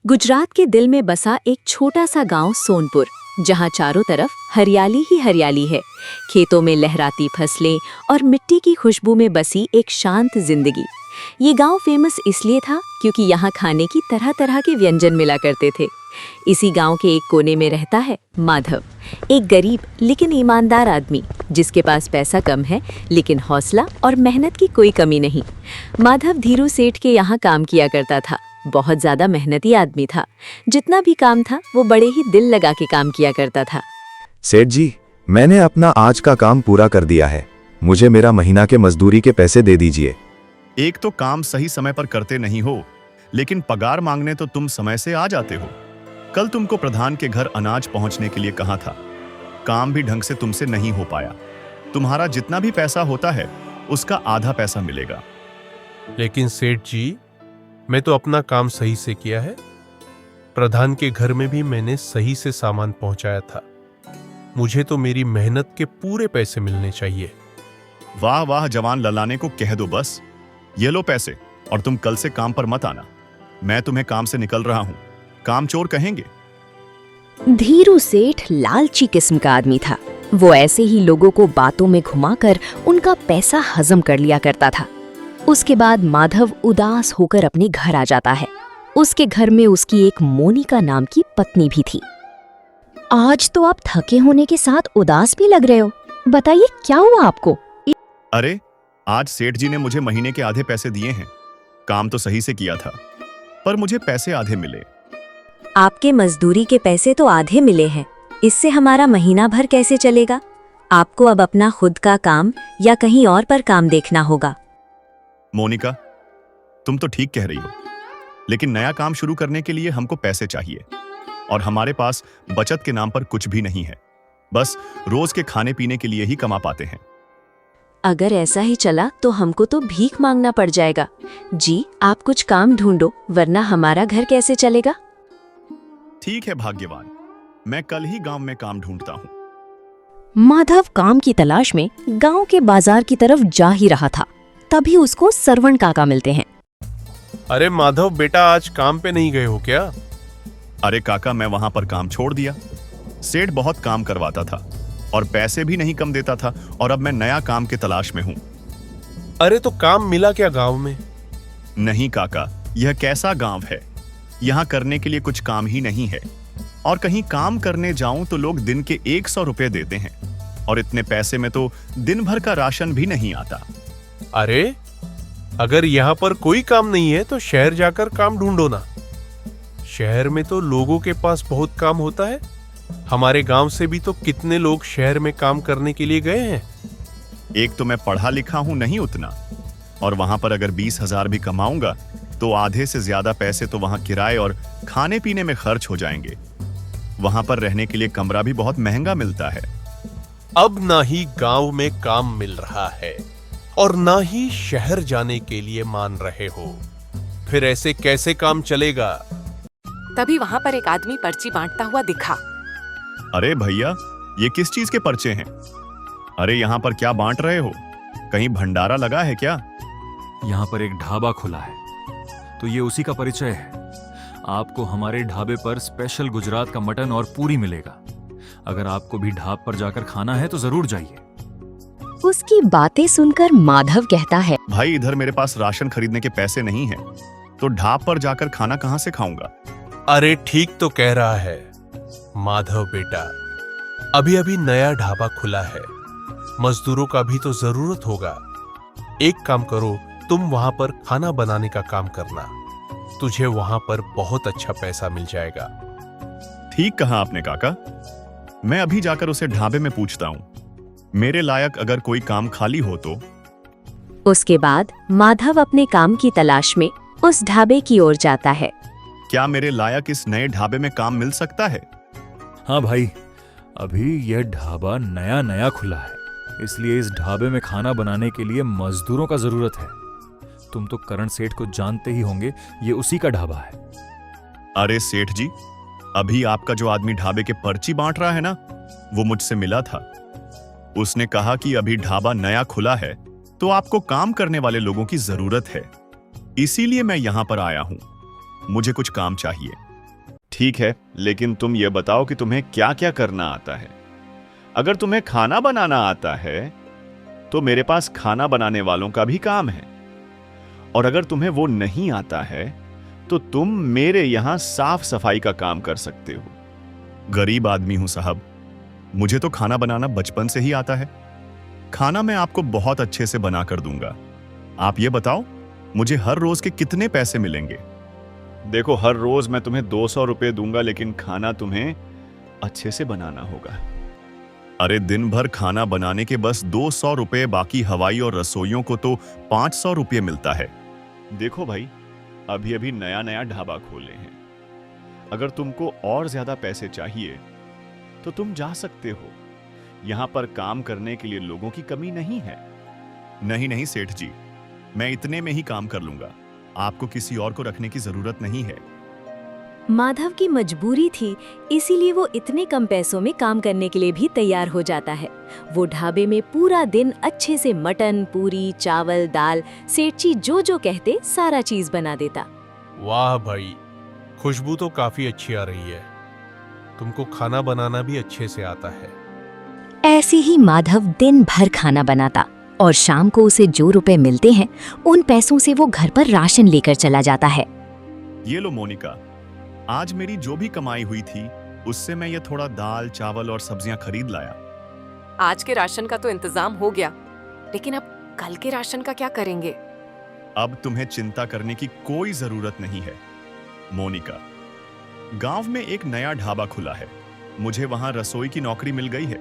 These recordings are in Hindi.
गुजरात के दिल में बसा एक छोटा सा गांव सोनपुर, जहां चारों तरफ हरियाली ही हरियाली है। खेतों में लहराती फसलें और मिट्टी की खुशबू में बसी एक शांत जिंदगी। ये गांव फेमस इसलिए था क्योंकि यहाँ खाने की तरह तरह के व्यंजन मिला करते थे। इसी गांव के एक कोने में रहता है माधव, एक गरीब लेकिन ईमानदार आदमी जिसके पास पैसा कम है लेकिन हौसला और मेहनत की कोई कमी नहीं। माधव धीरू सेठ के यहाँ काम किया करता था। बहुत ज्यादा मेहनती आदमी था। जितना भी काम था वो बड़े ही दिल लगा के काम किया करता था। सेठ जी, मैंने अपना आज का काम पूरा कर दिया है। मुझे मेरा महीना के मजदूरी के पैसे दे दीजिए। एक तो काम सही समय पर करते नहीं हो, लेकिन पगार मांगने तो तुम समय से आ जाते हो। कल तुमको प्रधान के घर अनाज पहुंचने के लिए कहा था। काम भी ढंग से तुमसे नहीं हो पाया। तुम्हारा जितना भी पैसा होता है उसका आधा पैसा मिलेगा। लेकिन सेठ जी, मैं तो अपना काम सही से किया है। प्रधान के घर में भी मैंने सही से सामान पहुंचाया था। मुझे तो मेरी मेहनत के पूरे पैसे मिलने चाहिए। वाह वाह, जवान ललाने को कह दो बस। ये लो पैसे और तुम कल से काम पर मत आना। मैं तुम्हें काम से निकल रहा हूं। काम चोर कहेंगे। धीरू सेठ लालची किस्म का आदमी था। वो ऐसे ही लोगों को बातों में घुमाकर उनका पैसा हजम कर लिया करता था। उसके बाद माधव उदास होकर अपने घर आ जाता है। उसके घर में उसकी एक मोनिका नाम की पत्नी भी थी। आज तो आप थके होने के साथ उदास भी लग रहे हो। बताइए क्या हुआ आपको? अरे, आज सेठ जी ने मुझे महीने के आधे पैसे दिए हैं। काम तो सही से किया था, पर मुझे पैसे आधे मिले। आपके मजदूरी के पैसे तो आधे मिले हैं, इससे हमारा महीना भर कैसे चलेगा? आपको अब अपना खुद का काम या कहीं और पर काम देखना होगा। मोनिका, तुम तो ठीक कह रही हो, लेकिन नया काम शुरू करने के लिए हमको पैसे चाहिए और हमारे पास बचत के नाम पर कुछ भी नहीं है। बस रोज के खाने पीने के लिए ही कमा पाते हैं। अगर ऐसा ही चला तो हमको तो भीख मांगना पड़ जाएगा। जी, आप कुछ काम ढूंढो, वरना हमारा घर कैसे चलेगा? ठीक है भाग्यवान, मैं कल ही गांव में काम ढूंढता हूँ। माधव काम की तलाश में गांव के बाजार की तरफ जा ही रहा था। तभी उसको सरवण काका मिलते हैं। अरे माधव बेटा, आज काम पे नहीं गए हो क्या? अरे काका, मैं वहां पर काम छोड़ दिया। सेठ बहुत काम करवाता था और पैसे भी नहीं कम देता था, और अब मैं नया काम के तलाश में हूँ। अरे तो काम मिला क्या गांव में? नहीं काका, यह कैसा गांव है? यहाँ करने के लिए कुछ काम ही नहीं है, और कहीं काम करने जाऊं तो लोग दिन के 100 रुपए देते हैं, और इतने पैसे में तो दिन भर का राशन भी नहीं आता। अरे, अगर यहाँ पर कोई काम नहीं है तो शहर जाकर काम ढूंढो ना। शहर में तो लोगों के पास बहुत काम होता है। हमारे गांव से भी तो कितने लोग शहर में काम करने के लिए गए हैं। एक तो मैं पढ़ा लिखा हूं नहीं उतना, और वहां पर अगर 20,000 भी कमाऊंगा तो आधे से ज्यादा पैसे तो वहां किराए और खाने पीने में खर्च हो जाएंगे। वहां पर रहने के लिए कमरा भी बहुत महंगा मिलता है। अब ना ही गांव में काम मिल रहा है और ना ही शहर जाने के लिए मान रहे हो, फिर ऐसे कैसे काम चलेगा? तभी वहां पर एक आदमी पर्ची बांटता हुआ दिखा। अरे भैया, ये किस चीज के पर्चे हैं? अरे यहाँ पर क्या बांट रहे हो? कहीं भंडारा लगा है क्या? यहाँ पर एक ढाबा खुला है, तो ये उसी का परिचय है। आपको हमारे ढाबे पर स्पेशल गुजरात का मटन और पूरी मिलेगा। अगर आपको भी ढाब पर जाकर खाना है तो जरूर जाइए। उसकी बातें सुनकर माधव कहता है, भाई, इधर मेरे पास राशन खरीदने के पैसे नहीं हैं, तो ढाब पर जाकर खाना कहाँ से खाऊंगा? अरे ठीक तो कह रहा है माधव बेटा, अभी अभी नया ढाबा खुला है, मजदूरों का भी तो जरूरत होगा। एक काम करो, तुम वहां पर खाना बनाने का काम करना। तुझे वहां पर बहुत अच्छा पैसा मिल जाएगा। ठीक कहा आपने काका, मैं अभी जाकर उसे ढाबे में पूछता हूँ। मेरे लायक अगर कोई काम खाली हो तो। उसके बाद माधव अपने काम की तलाश में उस ढाबे की ओर जाता है। क्या मेरे लायक इस नए ढाबे में काम मिल सकता है? हाँ भाई, अभी यह ढाबा नया नया खुला है, इसलिए इस ढाबे में खाना बनाने के लिए मजदूरों का जरूरत है। तुम तो करण सेठ को जानते ही होंगे, ये उसी का ढाबा है। अरे सेठ जी, अभी आपका जो आदमी ढाबे के पर्ची बांट रहा है ना, वो मुझसे मिला था। उसने कहा कि अभी ढाबा नया खुला है तो आपको काम करने वाले लोगों की जरूरत है, इसीलिए मैं यहां पर आया हूं। मुझे कुछ काम चाहिए। ठीक है, लेकिन तुम ये बताओ कि तुम्हें क्या क्या करना आता है। अगर तुम्हें खाना बनाना आता है तो मेरे पास खाना बनाने वालों का भी काम है, और अगर तुम्हें वो नहीं आता है तो तुम मेरे यहां साफ सफाई का काम कर सकते हो। गरीब आदमी हूं साहब, मुझे तो खाना बनाना बचपन से ही आता है। खाना मैं आपको बहुत अच्छे से बना कर दूंगा। आप ये बताओ, मुझे हर रोज के कितने पैसे मिलेंगे? देखो, हर रोज मैं तुम्हें 200 रुपए दूंगा, लेकिन खाना तुम्हें अच्छे से बनाना होगा। अरे दिन भर खाना बनाने के बस 200 रुपए, बाकी हवाई और रसोइयों को तो 500 रुपये मिलता है। देखो भाई, अभी अभी नया नया ढाबा खोले हैं। अगर तुमको और ज्यादा पैसे चाहिए तो तुम जा सकते हो। यहां पर काम करने के लिए लोगों की कमी नहीं है। नहीं नहीं सेठ जी, मैं इतने में ही काम कर लूंगा। आपको किसी और को रखने की जरूरत नहीं है। माधव की मजबूरी थी, इसीलिए वो इतने कम पैसों में काम करने के लिए भी तैयार हो जाता है। वो ढाबे में पूरा दिन अच्छे से मटन, पूरी, चावल, दाल, सेठ जी जो जो कहते सारा चीज बना देता। वाह भाई, खुशबू तो काफी अच्छी आ रही है। तुमको खाना बनाना भी अच्छे से आता है। ऐसे ही माधव दिन भर खाना बनाता और शाम को उसे जो रुपए मिलते हैं उन पैसों से वो घर पर राशन लेकर चला जाता है। ये लो मोनिका, आज मेरी जो भी कमाई हुई थी उससे मैं ये थोड़ा दाल, चावल और सब्जियां खरीद लाया। आज के राशन का तो इंतजाम हो गया, लेकिन अब कल के राशन का क्या करेंगे? अब तुम्हें चिंता करने की कोई जरूरत नहीं है मोनिका। गांव में एक नया ढाबा खुला है, मुझे वहां रसोई की नौकरी मिल गई है।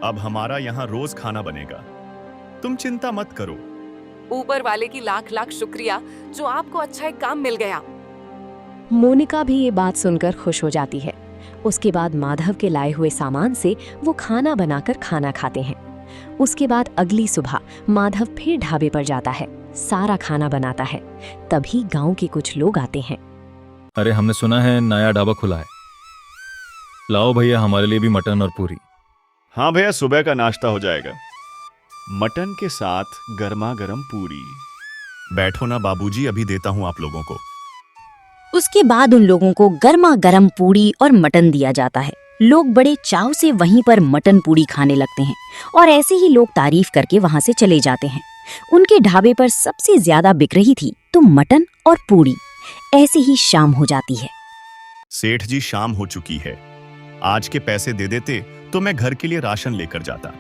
अब हमारा यहाँ रोज खाना बनेगा। तुम चिंता मत करो। ऊपर वाले की लाख लाख शुक्रिया जो आपको अच्छा एक काम मिल गया। मोनिका भी ये बात सुनकर खुश हो जाती है। उसके बाद माधव के लाए हुए सामान से वो खाना बनाकर खाना खाते हैं। उसके बाद अगली सुबह माधव फिर ढाबे पर जाता है, सारा खाना बनाता है। तभी गांव के कुछ लोग आते हैं। अरे हमने सुना है नया ढाबा खुला है, लाओ भैया हमारे लिए भी मटन और पूरी। हाँ भैया, सुबह का नाश्ता हो जाएगा। मटन के साथ गर्मा गर्म पूरी। बैठो ना बाबूजी, अभी देता हूँ आप लोगों को। उसके बाद उन लोगों को गर्मा गर्म पूरी और मटन दिया जाता है। लोग बड़े चाव से वहीं पर मटन पूरी खाने लगते हैं और ऐसे ही लोग तारीफ करके वहां से चले जाते हैं। उनके ढाबे पर सबसे ज्यादा बिक रही थी तो मटन और पूरी। ऐसे ही शाम हो जाती है। सेठ जी, शाम हो चुकी है। आज के पैसे दे देते तो मैं घर के लिए राशन लेकर जाता।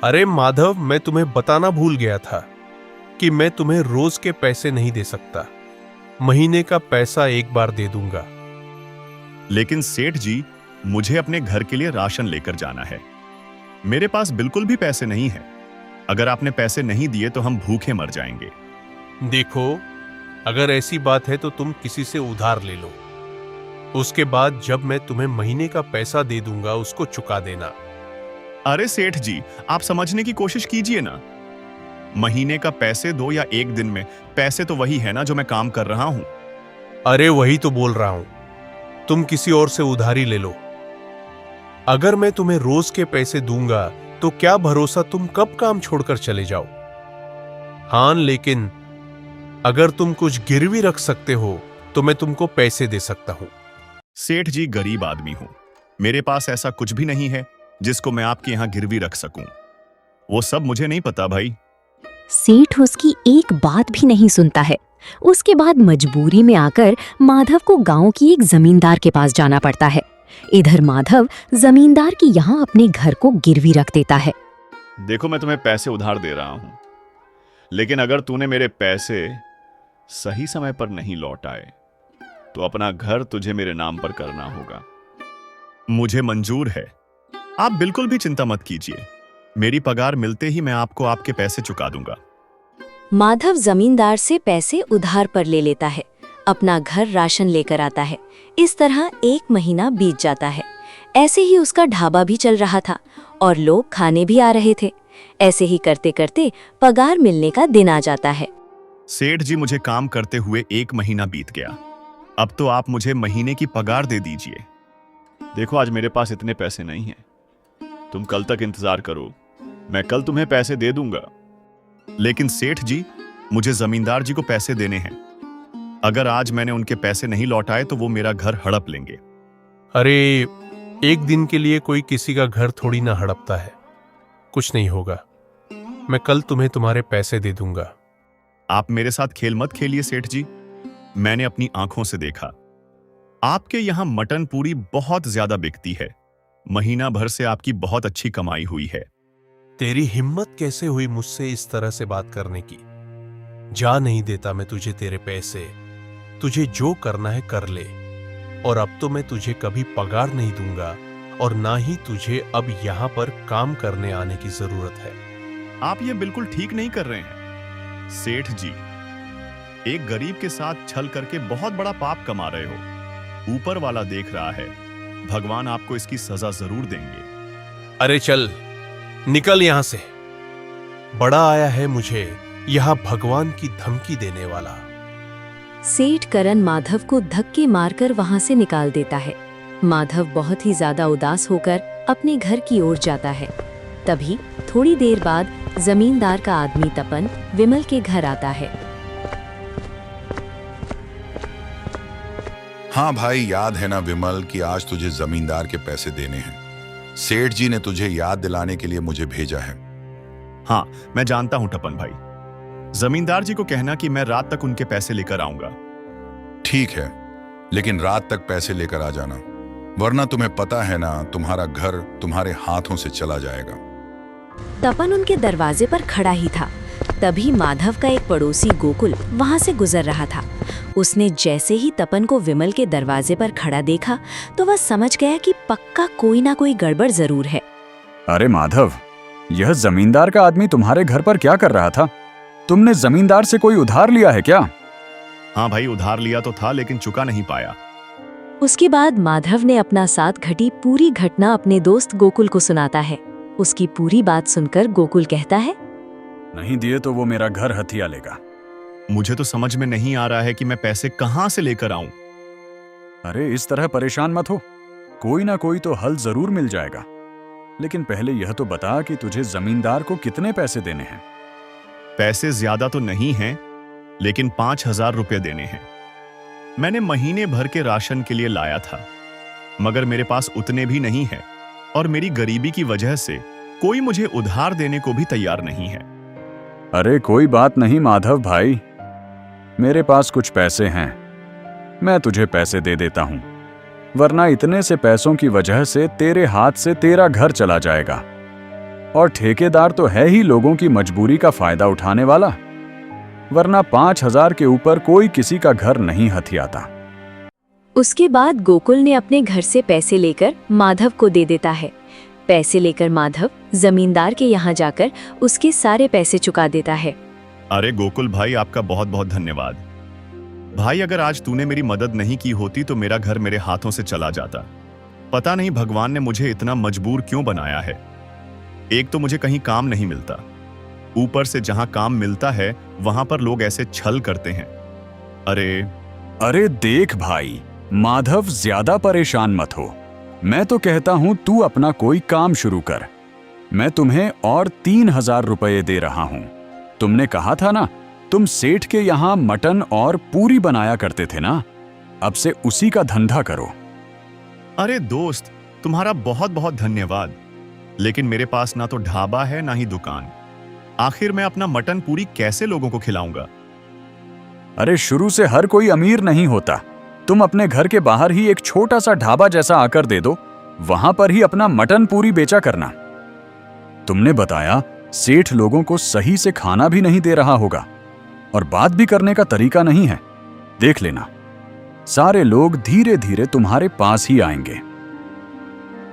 अरे माधव, मैं तुम्हें बताना भूल गया था कि मैं तुम्हें रोज के पैसे नहीं दे सकता। महीने का पैसा एक बार दे दूंगा। लेकिन सेठ जी, मुझे अपने घर के लिए राशन लेकर जाना है। मेरे पास बिल्कुल भी पैसे नहीं है। अगर आपने पैसे नहीं दिए तो हम भूखे मर जाएंगे। देखो, अगर ऐसी बात है तो तुम किसी से उधार ले लो। उसके बाद जब मैं तुम्हें महीने का पैसा दे दूंगा उसको चुका देना। अरे सेठ जी, आप समझने की कोशिश कीजिए ना। महीने का पैसे दो या एक दिन में, पैसे तो वही है ना जो मैं काम कर रहा हूं। अरे वही तो बोल रहा हूं, तुम किसी और से उधारी ले लो। अगर मैं तुम्हें रोज के पैसे दूंगा तो क्या भरोसा तुम कब काम छोड़कर चले जाओ। हाँ, लेकिन अगर तुम कुछ गिरवी रख सकते हो तो मैं तुमको पैसे दे सकता हूं। सेठ जी, गरीब आदमी हूं। मेरे पास ऐसा कुछ भी नहीं है जिसको मैं आपके यहां गिरवी रख सकूं। वो सब मुझे नहीं पता भाई। सेठ उसकी एक बात भी नहीं सुनता है। उसके बाद मजबूरी में आकर माधव को गांव की एक जमींदार के पास जाना पड़ता है। इधर माधव जमींदार की यहाँ अपने घर को गिरवी रख देता है। देखो, मैं तुम्हें पैसे उधार दे रहा हूं, लेकिन अगर तूने मेरे पैसे सही समय पर नहीं लौटाए तो अपना घर तुझे मेरे नाम पर करना होगा। मुझे मंजूर है, आप बिल्कुल भी चिंता मत कीजिए। मेरी पगार मिलते ही मैं आपको आपके पैसे चुका दूंगा। माधव जमींदार से पैसे उधार पर ले लेता है, अपना घर राशन लेकर आता है। इस तरह 1 महीना बीत जाता है। ऐसे ही उसका ढाबा भी चल रहा था और लोग खाने भी आ रहे थे। ऐसे ही करते करते पगार मिलने का दिन आ जाता है। सेठ जी, मुझे काम करते हुए 1 महीना बीत गया। अब तो आप मुझे महीने की पगार दे दीजिए। देखो, आज मेरे पास इतने पैसे नहीं हैं। तुम कल तक इंतजार करो, मैं कल तुम्हें पैसे दे दूंगा। लेकिन सेठ जी, मुझे जमींदार जी को पैसे देने हैं। अगर आज मैंने उनके पैसे नहीं लौटाए तो वो मेरा घर हड़प लेंगे। अरे, एक दिन के लिए कोई किसी का घर थोड़ी ना हड़पता है। कुछ नहीं होगा, मैं कल तुम्हें तुम्हारे पैसे दे दूंगा। आप मेरे साथ खेल मत खेलिए सेठ जी। मैंने अपनी आंखों से देखा, आपके यहां मटन पूरी बहुत ज्यादा बिकती है। महीना भर से आपकी बहुत अच्छी कमाई हुई है। तेरी हिम्मत कैसे हुई मुझसे इस तरह से बात करने की? जा नहीं देता मैं तुझे तेरे पैसे। तुझे जो करना है कर ले। और अब तो मैं तुझे कभी पगार नहीं दूंगा और ना ही तुझे अब यहां पर काम करने आने की जरूरत है। आप ये बिल्कुल ठीक नहीं कर रहे हैं सेठ जी। एक गरीब के साथ छल करके बहुत बड़ा पाप कमा रहे हो। ऊपर वाला देख रहा है, भगवान आपको इसकी सजा जरूर देंगे। अरे चल, निकल यहां से। बड़ा आया है मुझे यहां भगवान की धमकी देने वाला। सेठ करण माधव को धक्के मारकर वहां से निकाल देता है। माधव बहुत ही ज्यादा उदास होकर अपने घर की ओर जाता है। तभी थोड़ी देर बाद जमींदार का आदमी तपन विमल के घर आता है। हाँ भाई, याद है ना विमल कि आज तुझे जमींदार के पैसे देने हैं। सेठ जी ने तुझे याद दिलाने के लिए मुझे भेजा है। हाँ, मैं जानता हूं टपन भाई। जमींदार जी को कहना कि मैं रात तक उनके पैसे लेकर आऊंगा। ठीक है, लेकिन रात तक पैसे लेकर आ जाना, वरना तुम्हें पता है ना तुम्हारा घर तुम्हारे हाथों से चला जाएगा। तपन उनके दरवाजे पर खड़ा ही था। तभी माधव का एक पड़ोसी गोकुल वहां से गुजर रहा था। उसने जैसे ही तपन को विमल के दरवाजे पर खड़ा देखा तो वह समझ गया कि पक्का कोई ना कोई गड़बड़ जरूर है। अरे माधव, यह जमींदार का आदमी तुम्हारे घर पर क्या कर रहा था? तुमने जमींदार से कोई उधार लिया है क्या? हाँ भाई, उधार लिया तो था लेकिन चुका नहीं पाया। उसके बाद माधव ने अपना साथ घटी पूरी घटना अपने दोस्त गोकुल को सुनाता है। उसकी पूरी बात सुनकर गोकुल कहता है, नहीं दिए तो वो मेरा घर हथिया लेगा। मुझे तो समझ में नहीं आ रहा है कि मैं पैसे कहां से लेकर आऊं। अरे इस तरह परेशान मत हो, कोई ना कोई तो हल जरूर मिल जाएगा। लेकिन पहले यह तो बता कि तुझे जमींदार को कितने पैसे देने हैं? पैसे ज्यादा तो नहीं हैं, लेकिन 5,000 रुपये देने हैं। मैंने महीने भर के राशन के लिए लाया था, मगर मेरे पास उतने भी नहीं है और मेरी गरीबी की वजह से कोई मुझे उधार देने को भी तैयार नहीं है। अरे कोई बात नहीं माधव भाई, मेरे पास कुछ पैसे हैं, मैं तुझे पैसे दे देता हूं, वरना इतने से पैसों की वजह से तेरे हाथ से तेरा घर चला जाएगा। और ठेकेदार तो है ही लोगों की मजबूरी का फायदा उठाने वाला, वरना 5,000 के ऊपर कोई किसी का घर नहीं हथियाता। उसके बाद गोकुल ने अपने घर से पैसे लेकर माधव को दे देता है। पैसे लेकर माधव जमींदार के यहाँ जाकर उसके सारे पैसे चुका देता है। अरे गोकुल भाई, आपका बहुत बहुत धन्यवाद। भाई, अगर आज तूने मेरी मदद नहीं की होती तो मेरा घर मेरे हाथों से चला जाता। पता नहीं भगवान ने मुझे इतना मजबूर क्यों बनाया है। एक तो मुझे कहीं काम नहीं मिलता, ऊपर से जहां काम मिलता है वहां पर लोग ऐसे छल करते हैं। अरे देख भाई, माधव ज्यादा परेशान मत हो। मैं तो कहता हूं तू अपना कोई काम शुरू कर। मैं तुम्हें और 3,000 रुपये दे रहा हूं। तुमने कहा था ना तुम सेठ के यहां मटन और पूरी बनाया करते थे ना, अब से उसी का धंधा करो। अरे दोस्त, तुम्हारा बहुत बहुत धन्यवाद, लेकिन मेरे पास ना तो ढाबा है ना ही दुकान। आखिर मैं अपना मटन पूरी कैसे लोगों को खिलाऊंगा? अरे शुरू से हर कोई अमीर नहीं होता। तुम अपने घर के बाहर ही एक छोटा सा ढाबा जैसा आकर दे दो, वहां पर ही अपना मटन पूरी बेचा करना। तुमने बताया सेठ लोगों को सही से खाना भी नहीं दे रहा होगा और बात भी करने का तरीका नहीं है। देख लेना, सारे लोग धीरे धीरे तुम्हारे पास ही आएंगे।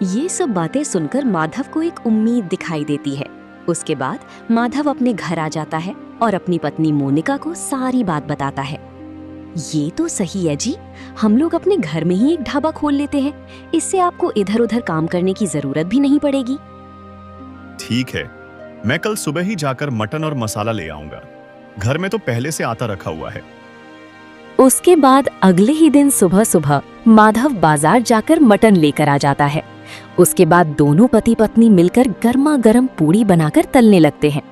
ये सब बातें सुनकर माधव को एक उम्मीद दिखाई देती है। उसके बाद माधव अपने घर आ जाता है और अपनी पत्नी मोनिका को सारी बात बताता है। ये तो सही है जी, हम लोग अपने घर में ही एक ढाबा खोल लेते हैं, इससे आपको इधर उधर काम करने की जरूरत भी नहीं पड़ेगी। ठीक है, मैं कल सुबह ही जाकर मटन और मसाला ले आऊंगा। घर में तो पहले से आता रखा हुआ है। उसके बाद अगले ही दिन सुबह सुबह माधव बाजार जाकर मटन लेकर आ जाता है। उसके बाद दोनों पति पत्नी मिलकर गर्मा गर्म पूड़ी बनाकर तलने लगते हैं।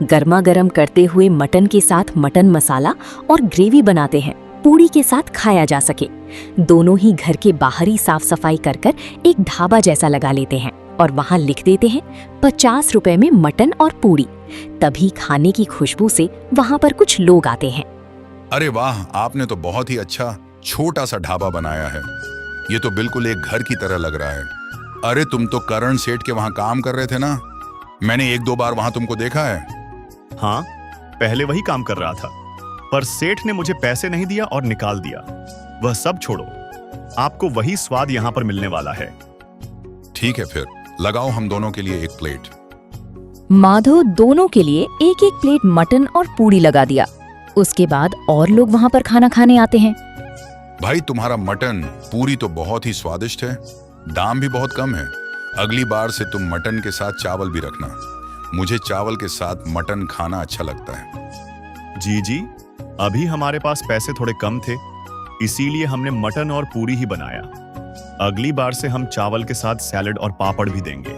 गर्मा गर्म करते हुए मटन के साथ मटन मसाला और ग्रेवी बनाते हैं। पूड़ी के साथ खाया जा सके। दोनों ही घर के बाहरी साफ सफाई कर कर एक ढाबा जैसा लगा लेते हैं और वहां लिख देते हैं 50 रुपए में मटन और पूड़ी। तभी खाने की खुशबू से वहां पर कुछ लोग आते हैं। अरे वाह, आपने तो बहुत ही अच्छा छोटा सा ढाबा बनाया है। ये तो बिल्कुल एक घर की तरह लग रहा है। अरे तुम तो करण सेठ के वहां काम कर रहे थे ना? मैंने 1-2 बार वहां तुमको देखा है। हाँ, पहले वही काम कर रहा था, पर सेठ ने मुझे पैसे नहीं दिया और निकाल दिया। वह सब छोड़ो, आपको वही स्वाद यहाँ पर मिलने वाला है। ठीक है, फिर लगाओ हम दोनों के लिए 1 प्लेट। माधव दोनों के लिए एक एक प्लेट मटन और पूड़ी लगा दिया। उसके बाद और लोग वहां पर खाना खाने आते हैं। भाई, तुम्हारा मटन पूरी तो बहुत ही स्वादिष्ट है, दाम भी बहुत कम है। अगली बार से तुम मटन के साथ चावल भी रखना। मुझे चावल के साथ मटन खाना अच्छा लगता है। जी, अभी हमारे पास पैसे थोड़े कम थे, इसीलिए हमने मटन और पूरी ही बनाया। अगली बार से हम चावल के साथ सैलेड और पापड़ भी देंगे।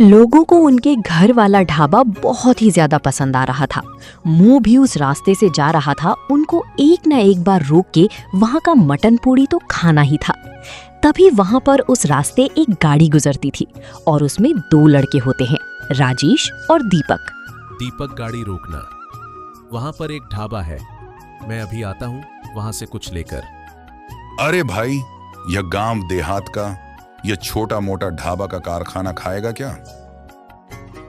लोगों को उनके घर वाला ढाबा बहुत ही ज्यादा पसंद आ रहा था। मुंह भी उस रास्ते से जा रहा था, उनको एक न एक बार रोक के वहां का मटन पूड़ी तो खाना ही था। तभी वहां पर उस रास्ते एक गाड़ी गुजरती थी और उसमें 2 लड़के होते हैं, राजेश और दीपक। दीपक, गाड़ी रोकना, वहां पर एक ढाबा है, मैं अभी आता हूँ वहां से कुछ लेकर। अरे भाई, यह गांव देहात का यह छोटा मोटा ढाबा का कारखाना खाएगा क्या?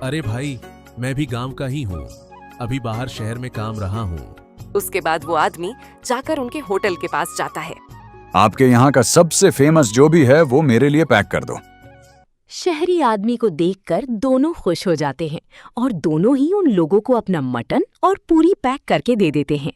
अरे भाई, मैं भी गांव का ही हूँ, अभी बाहर शहर में काम रहा हूँ। उसके बाद वो आदमी जाकर उनके होटल के पास जाता है। आपके यहाँ का सबसे फेमस जो भी है वो मेरे लिए पैक कर दो। शहरी आदमी को देखकर दोनों खुश हो जाते हैं और दोनों ही उन लोगों को अपना मटन और पूरी पैक करके दे देते हैं।